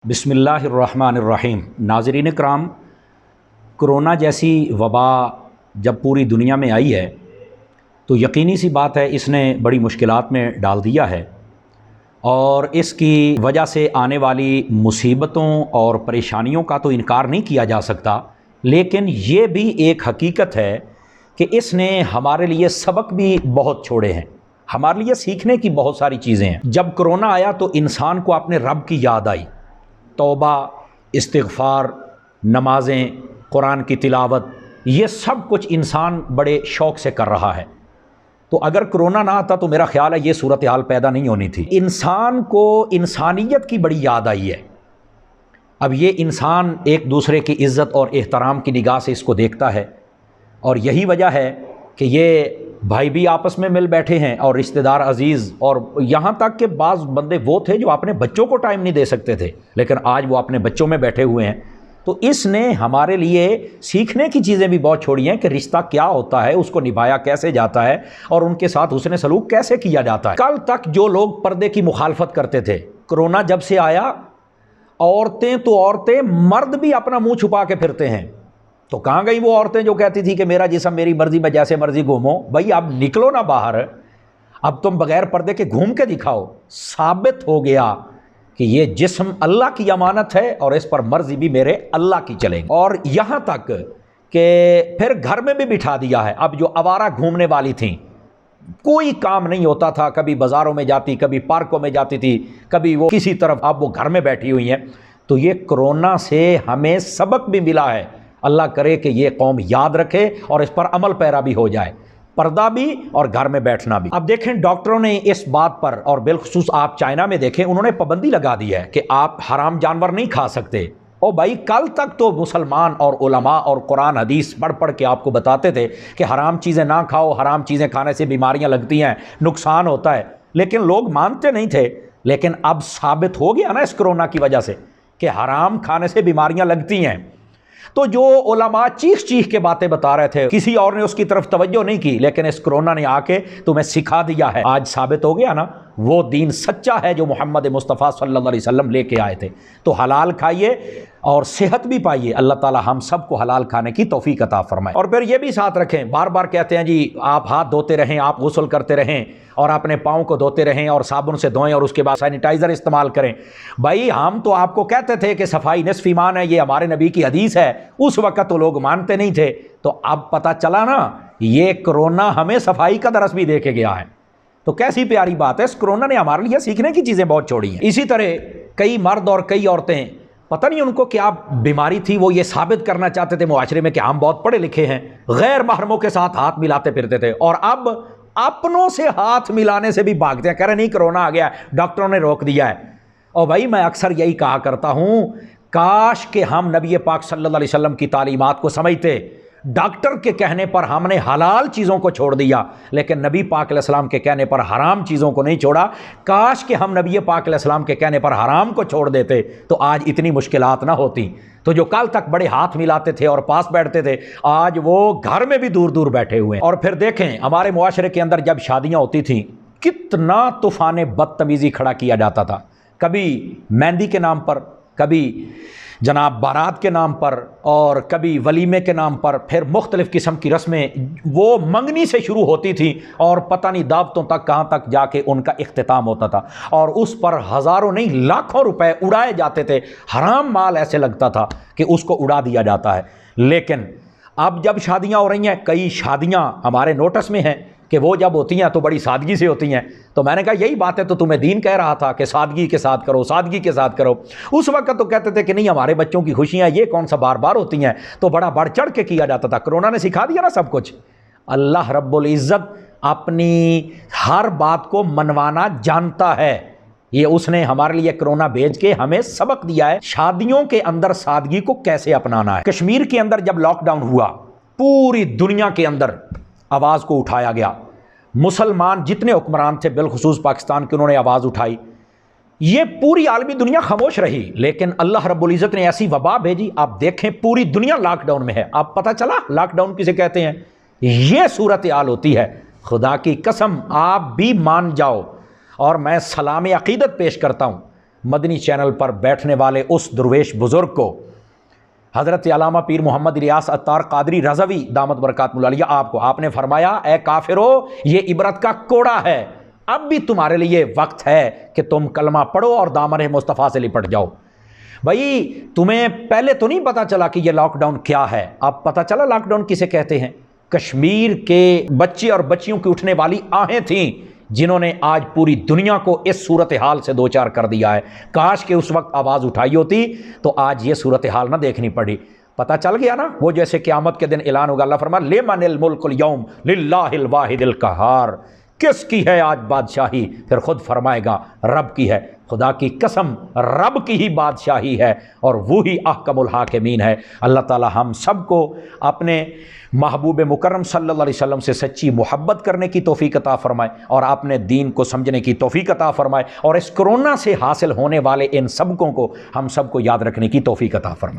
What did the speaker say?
बिस्मिल्लाहिर्रहमानिर्रहीम। नाज़रीन कराम, कोरोना जैसी वबा जब पूरी दुनिया में आई है तो यकीनी सी बात है इसने बड़ी मुश्किलात में डाल दिया है और इसकी वजह से आने वाली मुसीबतों और परेशानियों का तो इनकार नहीं किया जा सकता, लेकिन ये भी एक हकीकत है कि इसने हमारे लिए सबक भी बहुत छोड़े हैं, हमारे लिए सीखने की बहुत सारी चीज़ें हैं। जब कोरोना आया तो इंसान को अपने रब की याद आई, तौबा, इस्तिग़फ़ार, नमाज़ें, कुरान की तिलावत, ये सब कुछ इंसान बड़े शौक़ से कर रहा है। तो अगर कोरोना ना आता तो मेरा ख़्याल है ये सूरत हाल पैदा नहीं होनी थी। इंसान को इंसानियत की बड़ी याद आई है। अब ये इंसान एक दूसरे की इज़्ज़त और एहतराम की निगाह से इसको देखता है और यही वजह है कि ये भाई भी आपस में मिल बैठे हैं और रिश्तेदार अजीज़, और यहाँ तक कि बाज़ बंदे वो थे जो अपने बच्चों को टाइम नहीं दे सकते थे, लेकिन आज वो अपने बच्चों में बैठे हुए हैं। तो इसने हमारे लिए सीखने की चीज़ें भी बहुत छोड़ी हैं कि रिश्ता क्या होता है, उसको निभाया कैसे जाता है और उनके साथ हुस्न सलूक कैसे किया जाता है। कल तक जो लोग पर्दे की मुखालफत करते थे, कोरोना जब से आया औरतें तो औरतें, मर्द भी अपना मुँह छुपा के फिरते हैं। तो कहाँ गई वो औरतें जो कहती थी कि मेरा जिस्म मेरी मर्जी, में जैसे मर्जी घूमो। भाई अब निकलो ना बाहर, अब तुम बगैर पर्दे के घूम के दिखाओ। साबित हो गया कि ये जिस्म अल्लाह की अमानत है और इस पर मर्जी भी मेरे अल्लाह की चलेगी। और यहाँ तक कि फिर घर में भी बिठा दिया है। अब जो आवारा घूमने वाली थी, कोई काम नहीं होता था, कभी बाज़ारों में जाती, कभी पार्कों में जाती थी, कभी वो किसी तरफ, अब वो घर में बैठी हुई हैं। तो ये कोरोना से हमें सबक भी मिला है। अल्लाह करे कि ये कौम याद रखे और इस पर अमल पैरा भी हो जाए, पर्दा भी और घर में बैठना भी। अब देखें, डॉक्टरों ने इस बात पर, और बिलखुसूस आप चाइना में देखें, उन्होंने पाबंदी लगा दी है कि आप हराम जानवर नहीं खा सकते। ओ भाई, कल तक तो मुसलमान और उलमा और कुरान हदीस पढ़ पढ़ के आपको बताते थे कि हराम चीज़ें ना खाओ, हराम चीज़ें खाने से बीमारियां लगती हैं, नुकसान होता है, लेकिन लोग मानते नहीं थे। लेकिन अब साबित हो गया ना इस कोरोना की वजह से कि हराम खाने से बीमारियां लगती हैं। तो जो उलमा चीख चीख के बातें बता रहे थे, किसी और ने उसकी तरफ तवज्जो नहीं की, लेकिन इस कोरोना ने आके तुम्हें सिखा दिया है। आज साबित हो गया ना वो दीन सच्चा है जो मोहम्मद मुस्तफ़ा सल्लल्लाहु अलैहि वसल्लम लेके आए थे। तो हलाल खाइए और सेहत भी पाइए। अल्लाह ताला हम सबको हलाल खाने की तौफीक अता फरमाए। और फिर ये भी साथ रखें, बार बार कहते हैं जी आप हाथ धोते रहें, आप गुस्ल करते रहें और अपने पाँव को धोते रहें और साबुन से धोएं और उसके बाद सैनिटाइज़र इस्तेमाल करें। भाई हम तो आपको कहते थे कि सफाई निस्फ़ ईमान है, ये हमारे नबी की हदीस है। उस वक़्त तो लोग मानते नहीं थे। तो अब पता चला ना, ये कोरोना हमें सफाई का दरस भी दे के गया है। तो कैसी प्यारी बात है, इस कोरोना ने हमारे लिए सीखने की चीज़ें बहुत छोड़ी हैं। इसी तरह कई मर्द और कई औरतें, पता नहीं उनको क्या बीमारी थी, वो ये साबित करना चाहते थे मुआशरे में कि हम बहुत पढ़े लिखे हैं, गैर महरमों के साथ हाथ मिलाते फिरते थे और अब अपनों से हाथ मिलाने से भी भागते हैं, कह रहे नहीं कोरोना आ गया, डॉक्टरों ने रोक दिया है। और भाई मैं अक्सर यही कहा करता हूँ, काश कि हम नबी पाक सल्लल्लाहु अलैहि वसल्लम की तालीमात को समझते। डॉक्टर के कहने पर हमने हलाल चीज़ों को छोड़ दिया, लेकिन नबी पाक अलैहिस्सलाम के कहने पर हराम चीज़ों को नहीं छोड़ा। काश कि हम नबी पाक अलैहिस्सलाम के कहने पर हराम को छोड़ देते तो आज इतनी मुश्किलात ना होती। तो जो कल तक बड़े हाथ मिलाते थे और पास बैठते थे, आज वो घर में भी दूर दूर बैठे हुए हैं। और फिर देखें हमारे मुआशरे के अंदर जब शादियाँ होती थीं, कितना तूफ़ान बदतमीज़ी खड़ा किया जाता था। कभी मेहंदी के नाम पर, कभी जनाब बारात के नाम पर और कभी वलीमे के नाम पर, फिर मुख्तलिफ़ किस्म की रस्में वो मंगनी से शुरू होती थी और पता नहीं दावतों तक कहाँ तक जाके उनका इख्तिताम होता था और उस पर हज़ारों नहीं लाखों रुपए उड़ाए जाते थे। हराम माल ऐसे लगता था कि उसको उड़ा दिया जाता है। लेकिन अब जब शादियाँ हो रही हैं, कई शादियाँ हमारे नोटिस में हैं कि वो जब होती हैं तो बड़ी सादगी से होती हैं। तो मैंने कहा यही बात है तो तुम्हें दीन कह रहा था कि सादगी के साथ करो, सादगी के साथ करो। उस वक्त तो कहते थे कि नहीं हमारे बच्चों की खुशियाँ ये कौन सा बार बार होती हैं, तो बड़ा बढ़ चढ़ के किया जाता था। कोरोना ने सिखा दिया ना सब कुछ। अल्लाह रब्बुल इज़्ज़त अपनी हर बात को मनवाना जानता है। ये उसने हमारे लिए कोरोना भेज के हमें सबक दिया है, शादियों के अंदर सादगी को कैसे अपनाना है। कश्मीर के अंदर जब लॉकडाउन हुआ, पूरी दुनिया के अंदर आवाज़ को उठाया गया। मुसलमान जितने हुक्मरान थे, बिलखुसूस पाकिस्तान के, उन्होंने आवाज़ उठाई। ये पूरी आलमी दुनिया खामोश रही, लेकिन अल्लाह रब्बुल इज़्ज़त ने ऐसी वबा भेजी। आप देखें पूरी दुनिया लॉकडाउन में है। अब पता चला लॉकडाउन किसे कहते हैं। ये सूरत हाल होती है। खुदा की कसम आप भी मान जाओ और मैं सलाम अकीदत पेश करता हूँ, مدنی چینل پر بیٹھنے والے اس درویش بزرگ کو، حضرت علامہ پیر محمد الیاس عطار قادری رضوی دامت برکاتہ العالیہ آپ نے فرمایا اے کافرو، یہ عبرت کا کوڑا ہے، اب بھی تمہارے لیے وقت ہے کہ تم کلمہ پڑھو اور دامن مصطفیٰ سے لپٹ جاؤ۔ بھائی تمہیں پہلے تو نہیں پتا چلا کہ یہ لاک ڈاؤن کیا ہے، اب پتا چلا لاک ڈاؤن کسے کہتے ہیں۔ کشمیر کے بچے اور بچیوں کی اٹھنے والی آہیں تھیں جنہوں نے آج پوری دنیا کو اس صورتحال سے دوچار کر دیا ہے۔ کاش کہ اس وقت آواز اٹھائی ہوتی تو آج یہ صورتحال نہ دیکھنی پڑی۔ پتہ چل گیا نا، وہ جیسے قیامت کے دن اعلان ہوگا، اللہ فرمایا لمن الملک اليوم للہ الواحد القہار، کس کی ہے آج بادشاہی؟ پھر خود فرمائے گا رب کی ہے۔ خدا کی قسم رب کی ہی بادشاہی ہے اور وہی احکم الحاکمین ہے۔ اللہ تعالی ہم سب کو اپنے محبوب مکرم صلی اللہ علیہ وسلم سے سچی محبت کرنے کی توفیق عطا فرمائے اور اپنے دین کو سمجھنے کی توفیق عطا فرمائے، اور اس کرونا سے حاصل ہونے والے ان سبقوں کو ہم سب کو یاد رکھنے کی توفیق عطا فرمائے۔